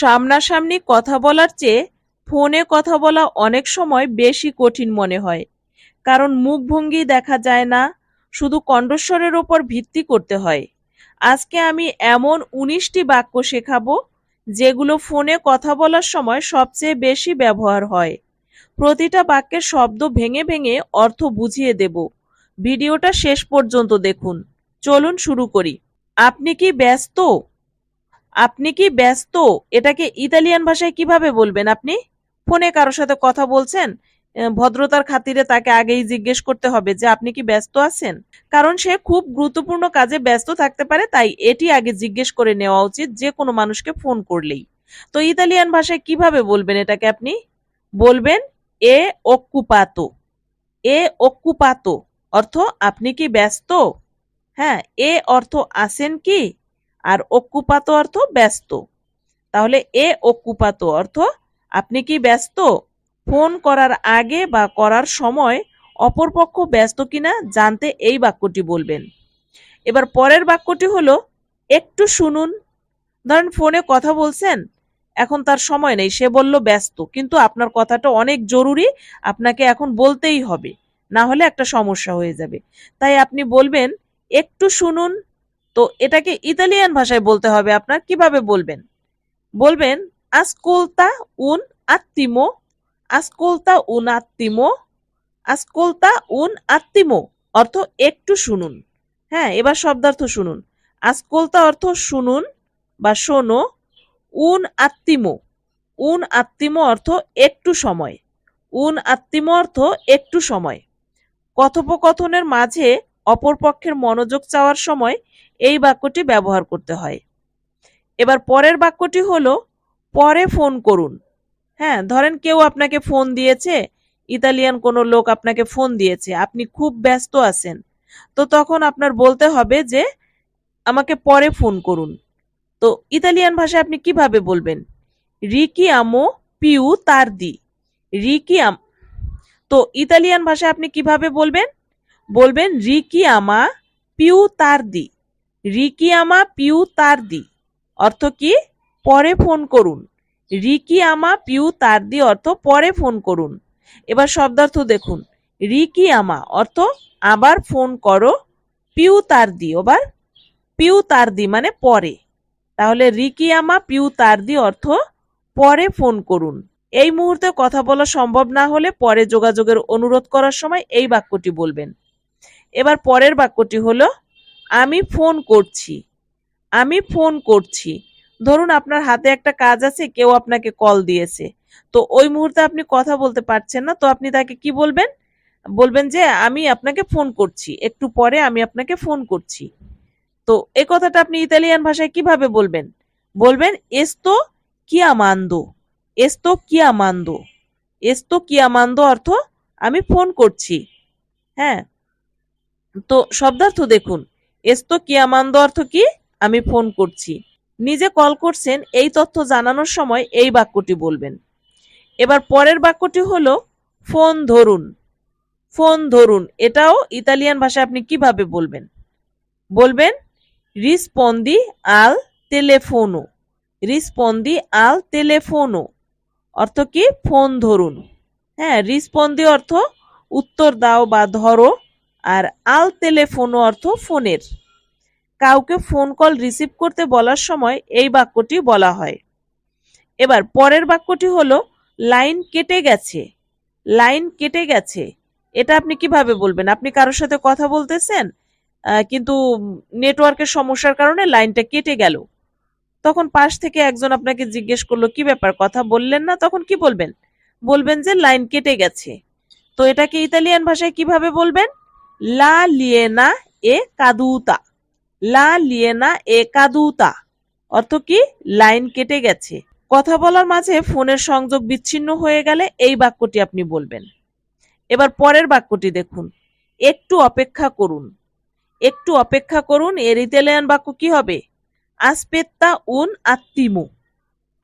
সামনাসামনি কথা বলার চেয়ে ফোনে কথা বলা অনেক সময় বেশি কঠিন মনে হয়, কারণ মুখভঙ্গি দেখা যায় না, শুধু কণ্ঠস্বরের ওপর ভিত্তি করতে হয়। আজকে আমি এমন ১৯টি বাক্য শেখাবো যেগুলো ফোনে কথা বলার সময় সবচেয়ে বেশি ব্যবহার হয়। প্রতিটা বাক্যের শব্দ ভেঙে ভেঙে অর্থ বুঝিয়ে দেব। ভিডিওটা শেষ পর্যন্ত দেখুন। চলুন শুরু করি। আপনি কি ব্যস্ত? আপনি কি ব্যস্ত? এটাকে ইতালিয়ান ভাষায় কিভাবে বলবেন আপনি? ফোনে কারোর সাথে কথা বলছেন, ভদ্রতার খাতিরে তাকে আগেই জিজ্ঞেস করতে হবে যে আপনি কি ব্যস্ত আছেন? কারণ সে খুব গুরুত্বপূর্ণ কাজে ব্যস্ত থাকতে পারে, তাই এটি আগে জিজ্ঞেস করে নেওয়া উচিত যে কোনো মানুষকে ফোন করলেই। তো ইতালিয়ান ভাষায় কিভাবে বলবেন এটাকে আপনি? বলবেন এ occupato। এ occupato অর্থ আপনি কি ব্যস্ত? হ্যাঁ, এ অর্থ আছেন কি, আর occupato অর্থ ব্যস্ত। তাহলে এ occupato অর্থ আপনি কি ব্যস্ত? ফোন করার আগে বা করার সময় অপরপক্ষ ব্যস্ত কিনা জানতে এই বাক্যটি বলবেন। এবার পরের বাক্যটি হলো একটু শুনুন। ধরেন ফোনে কথা বলছেন, এখন তার সময় নেই, সে বলল ব্যস্ত, কিন্তু আপনার কথাটা অনেক জরুরি, আপনাকে এখন বলতেই হবে, না হলে একটা সমস্যা হয়ে যাবে। তাই আপনি বলবেন একটু শুনুন। তো এটাকে ইতালিয়ান ভাষায় বলতে হবে আপনার। কিভাবে বলবেন? বলবেন ascolta un attimo, ascolta un attimo, ascolta un attimo অর্থ একটু শুনুন। হ্যাঁ, এবার শব্দার্থ শুনুন। ascolta অর্থ শুনুন বা শোনো। un attimo, un attimo অর্থ একটু সময়। un attimo অর্থ একটু সময়। কথোপকথনের মাঝে অপরপক্ষের মনোযোগ চাওয়ার সময় এই বাক্যটি ব্যবহার করতে হয়। এবার পরের বাক্যটি হলো পরে ফোন করুন। হ্যাঁ, ধরেন কেউ আপনাকে ফোন দিয়েছে, ইতালিয়ান কোনো লোক আপনাকে ফোন দিয়েছে, আপনি খুব ব্যস্ত আছেন, তো তখন আপনার বলতে হবে যে আমাকে পরে ফোন করুন। তো ইতালিয়ান ভাষায় আপনি কিভাবে বলবেন? রিকিয়ামো পিউ তার্দি। রিকিয়াম তো ইতালিয়ান ভাষায় আপনি কিভাবে বলবেন? বলবেন রিকিয়ামা পিউ তার্দি। রিকিয়ামা পিউ তার্দি অর্থ কি? পরে ফোন করুন। রিকিয়ামা পিউ তার্দি অর্থ পরে ফোন করুন। এবার শব্দার্থ দেখুন। রিকিয়ামা অর্থ আবার ফোন করো, পিউ তার্দি আবার পিউ তার্দি মানে পরে। তাহলে রিকিয়ামা পিউ তার্দি অর্থ পরে ফোন করুন। এই মুহূর্তে কথা বলা সম্ভব না হলে পরে যোগাযোগের অনুরোধ করার সময় এই বাক্যটি বলবেন। এবার পরের বাক্যটি হলো আমি ফোন করছি। আমি ফোন করছি। ধরুন আপনার হাতে একটা কাজ আছে, কেউ আপনাকে কল দিয়েছে, তো ওই মুহূর্তে আপনি কথা বলতে পারছেন না, তো আপনি তাকে কি বলবেন? বলবেন যে আমি আপনাকে ফোন করছি, একটু পরে আমি আপনাকে ফোন করছি। তো এই কথাটা আপনি ইতালিয়ান ভাষায় কিভাবে বলবেন? বলবেন এস্তো কিয়ামান্দো। এস্তো কিয়ামান্দো। এস্তো কিয়ামান্দো অর্থ আমি ফোন করছি। হ্যাঁ, তো শব্দার্থ দেখুন। এস্তো কিয়ামান্দো অর্থ কি? আমি ফোন করছি। নিজে কল করছেন এই তথ্য জানানোর সময় এই বাক্যটি বলবেন। এবার পরের বাক্যটি হলো ফোন ধরুন। ফোন ধরুন এটাও ইতালিয়ান ভাষায় আপনি কিভাবে বলবেন? বলবেন রিসপন্দি আল টেলেফোনো। রিসপন্দি আল টেলেফোনো অর্থ কি? ফোন ধরুন। হ্যাঁ, রিসপন্দি অর্থ উত্তর দাও বা ধরো, আর আল টেলেফোনো অর্থ ফোনের। কাউকে ফোন কল রিসিভ করতে বলার সময় এই বাক্যটি বলা হয়। এবার পরের বাক্যটি হলো লাইন কেটে গেছে। লাইন কেটে গেছে এটা আপনি কিভাবে বলবেন? আপনি কারোর সাথে কথা বলতেছেন, কিন্তু নেটওয়ার্কের সমস্যার কারণে লাইনটা কেটে গেল। তখন পাশ থেকে একজন আপনাকে জিজ্ঞেস করলো কি ব্যাপার, কথা বললেন না, তখন কি বলবেন? বলবেন যে লাইন কেটে গেছে। তো এটাকে ইতালিয়ান ভাষায় কিভাবে বলবেন? লা লিয়েনা এ কাদুতা। লা লিয়েনা এ কাদুতা অর্থ কি? লাইন কেটে গেছে। কথা বলার মাঝে ফোনের সংযোগ বিচ্ছিন্ন হয়ে গেলে এই বাক্যটি আপনি বলবেন। এবার পরের বাক্যটি দেখুন। একটু অপেক্ষা করুন। একটু অপেক্ষা করুন এর ইতালিয়ান বাক্য কি হবে? আসপেত্তা উন আত্তিমো।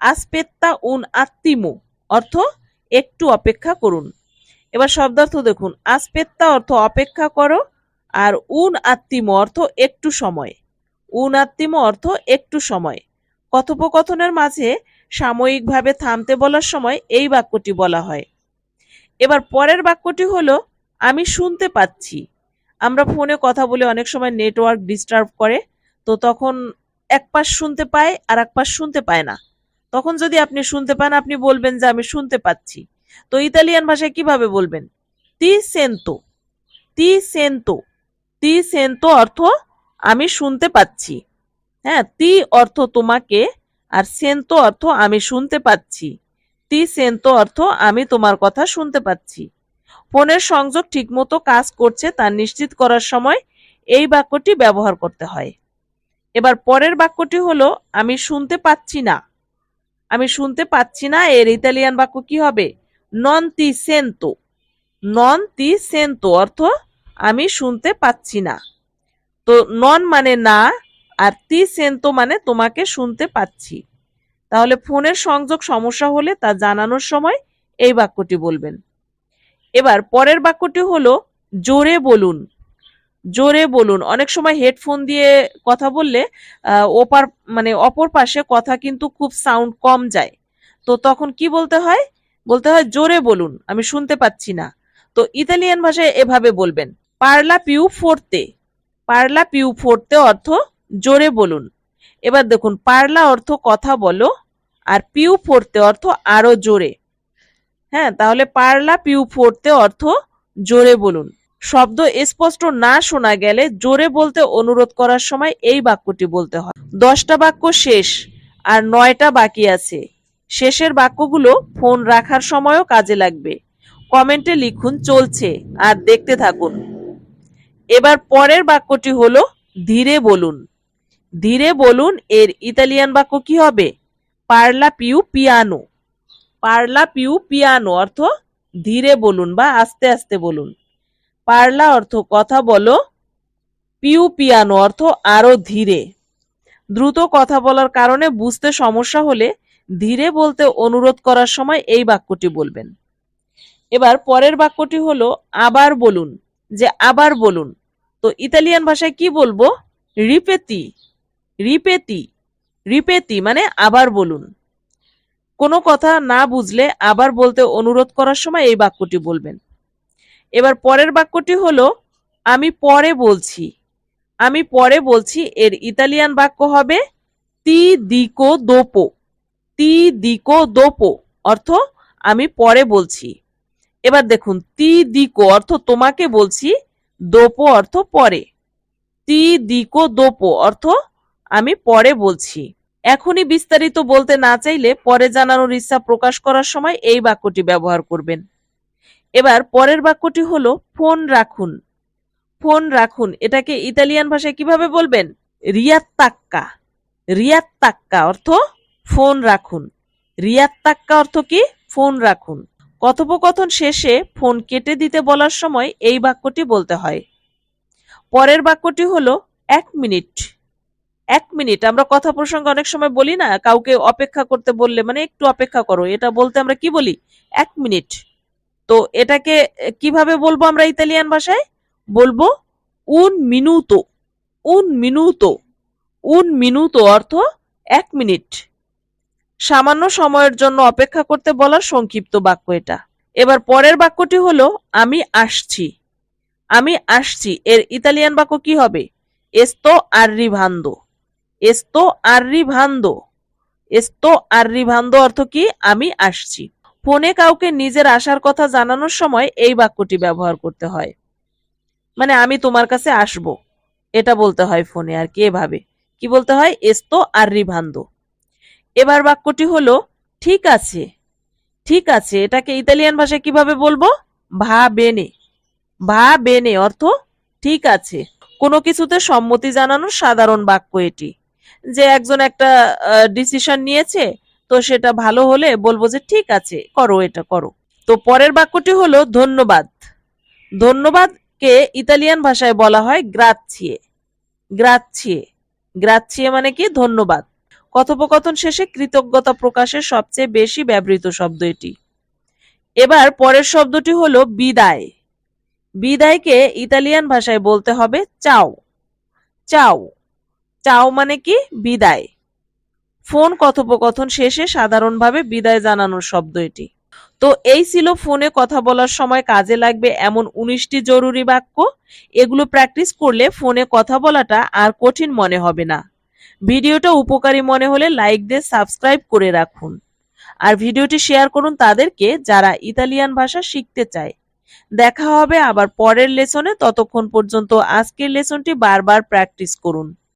আসপেত্তা উন আত্তিমো অর্থ একটু অপেক্ষা করুন। এবার শব্দার্থ দেখুন। আসপেত্তা অর্থ অপেক্ষা করো, আর উন আত্তিমো অর্থ একটু সময়। উন আত্তিমো অর্থ একটু সময়। কথোপকথনের মাঝে সাময়িকভাবে থামতে বলার সময় এই বাক্যটি বলা হয়। এবার পরের বাক্যটি হলো আমি শুনতে পাচ্ছি। আমরা ফোনে কথা বলে অনেক সময় নেটওয়ার্ক ডিস্টার্ব করে, তো তখন এক পাশ শুনতে পায় আর এক পাশ শুনতে পায় না। তখন যদি আপনি শুনতে পান, আপনি বলবেন যে আমি শুনতে পাচ্ছি। তো ইতালিয়ান ভাষায় কিভাবে বলবেন? তি সেন্তো, তি সেন্তো। তি সেন্তো অর্থ আমি শুনতে পাচ্ছি। হ্যাঁ, তি অর্থ তোমাকে, আর সেন্তো অর্থ আমি শুনতে পাচ্ছি। তি সেন্তো অর্থ আমি তোমার কথা শুনতে পাচ্ছি। ফোনের সংযোগ ঠিকমতো কাজ করছে তা নিশ্চিত করার সময় এই বাক্যটি ব্যবহার করতে হয়। এবার পরের বাক্যটি হলো আমি শুনতে পাচ্ছি না। আমি শুনতে পাচ্ছি না এর ইতালিয়ান বাক্য কি হবে? নন তি সেন্তো। নন তি সেন্তো অর্থ আমি শুনতে পাচ্ছি না। তো নন মানে না, আর তি সেন্তো মানে তোমাকে শুনতে পাচ্ছি। তাহলে ফোনের সংযোগ সমস্যা হলে তা জানানোর সময় এই বাক্যটি বলবেন। এবার পরের বাক্যটি হলো জোরে বলুন। জোরে বলুন। অনেক সময় হেডফোন দিয়ে কথা বললে ওপার মানে অপর পাশে কথা কিন্তু খুব সাউন্ড কম যায়। তো তখন কি বলতে হয়? বলতে হয় জোরে বলুন, আমি শুনতে পাচ্ছি না। তো ইতালিয়ান ভাষায় এভাবে বলবেন, পারলা পিউ ফোর্তে। পারলা পিউ ফোর্তে অর্থ জোরে বলুন। এবার দেখুন, পারলা অর্থ কথা বলো, আর পিউ ফোর্তে অর্থ আরো জোরে। হ্যাঁ, তাহলে পারলা পিউ ফোর্তে অর্থ জোরে বলুন। শব্দ স্পষ্ট না শোনা গেলে জোরে বলতে অনুরোধ করার সময় এই বাক্যটি বলতে হয়। 10টা বাক্য শেষ আর 9টা বাকি আছে। শেষের বাক্যগুলো ফোন রাখার সময়ও কাজে লাগবে। কমেন্টে লিখুন চলছে আর দেখতে থাকুন। এবার পরের বাক্যটি হলো ধীরে বলুন। ধীরে বলুন এর ইতালিয়ান বাক্য কি হবে? পারলা পিউ পিয়ানো। পারলা পিউ পিয়ানো অর্থ ধীরে বলুন বা আস্তে আস্তে বলুন। পারলা অর্থ কথা বলো, পিউ পিয়ানো অর্থ আরো ধীরে। দ্রুত কথা বলার কারণে বুঝতে সমস্যা হলে ধীরে বলতে অনুরোধ করার সময় এই বাক্যটি বলবেন। এবার পরের বাক্যটি হলো আবার বলুন। যে আবার বলুন, তো ইতালিয়ান ভাষায় কি বলবো? রিপেতি। রিপেতি। রিপেতি মানে আবার বলুন। কোনো কথা না বুঝলে আবার বলতে অনুরোধ করার সময় এই বাক্যটি বলবেন। এবার পরের বাক্যটি হলো আমি পরে বলছি। আমি পরে বলছি এর ইতালিয়ান বাক্য হবে তি দিকো দোপো। তি দিকো দোপো অর্থ আমি পরে বলছি। এবার দেখুন, তি দিকো অর্থ তোমাকে বলছি, দোপো অর্থ পরে। তি দিকো দোপো অর্থ আমি পরে বলছি। এখনই বিস্তারিত বলতে না চাইলে পরে জানানোর ইচ্ছা প্রকাশ করার সময় এই বাক্যটি ব্যবহার করবেন। এবার পরের বাক্যটি হলো ফোন রাখুন। ফোন রাখুন এটাকে ইতালিয়ান ভাষায় কিভাবে বলবেন? রিয়াত্তাক্কা। রিয়াত্তাক্কা অর্থ ফোন রাখুন। রিয়াত্তাক্কা অর্থ কি? ফোন রাখুন। কথোপকথন শেষে ফোন কেটে দিতে বলার সময় এই বাক্যটি বলতে হয়। পরের বাক্যটি হলো 1 মিনিট। 1 মিনিট আমরা কথা প্রসঙ্গে অনেক সময় বলি না, কাউকে অপেক্ষা করতে বললে মানে একটু অপেক্ষা করো, এটা বলতে আমরা কি বলি? 1 মিনিট। তো এটাকে কিভাবে বলবো আমরা ইতালিয়ান ভাষায়? বলবো উন মিনুতো। উন মিনুতো। উন মিনুতো অর্থ 1 মিনিট। সামান্য সময়ের জন্য অপেক্ষা করতে বলার সংক্ষিপ্ত বাক্য এটা। এবার পরের বাক্যটি হলো আমি আসছি। আমি আসছি এর ইতালিয়ান বাক্য কি হবে? এস্তো আর্রিভান্দো। এস্তো আর্রিভান্দো। এস্তো আর্রিভান্দো অর্থ কি? আমি আসছি। ফোনে কাউকে নিজের আসার কথা জানানোর সময় এই বাক্যটি ব্যবহার করতে হয়। মানে আমি তোমার কাছে আসবো, এটা বলতে হয় ফোনে আর কি। এভাবে কি বলতে হয়? এস্তো আর্রিভান্দো। এবার বাক্যটি হলো ঠিক আছে। ঠিক আছে এটাকে ইতালিয়ান ভাষায় কিভাবে বলবো? ভা বেনে। ভা বেনে অর্থ ঠিক আছে। কোনো কিছুতে সম্মতি জানানোর সাধারণ বাক্য এটি। যে একজন একটা ডিসিশন নিয়েছে, তো সেটা ভালো হলে বলবো যে ঠিক আছে, করো, এটা করো। তো পরের বাক্যটি হলো ধন্যবাদ। ধন্যবাদকে ইতালিয়ান ভাষায় বলা হয় গ্রাচ্ছিয়ে। গ্রাচ্ছিয়ে। গ্রাচ্ছিয়ে মানে কি? ধন্যবাদ। কথোপকথন শেষে কৃতজ্ঞতা প্রকাশের সবচেয়ে বেশি ব্যবহৃত শব্দ এটি। এবার পরের শব্দটি হলো বিদায়। বিদায়কে ইতালিয়ান ভাষায় বলতে হবে চাও। চাও। চাও মানে কি? বিদায়। ফোন কথোপকথন শেষে সাধারণভাবে বিদায় জানানোর শব্দ এটি। তো এই ছিল ফোনে কথা বলার সময় কাজে লাগবে এমন 19টি জরুরি বাক্য। এগুলো প্র্যাকটিস করলে ফোনে কথা বলাটা আর কঠিন মনে হবে না। ভিডিওটা উপকারী মনে হলে লাইক দিয়ে সাবস্ক্রাইব করে রাখুন। আর ভিডিওটি শেয়ার করুন তাদেরকে যারা ইতালিয়ান ভাষা শিখতে চায়। দেখা হবে আবার পরের লেসনে, ততক্ষণ পর্যন্ত আজকের লেসনটি বারবার প্র্যাকটিস করুন।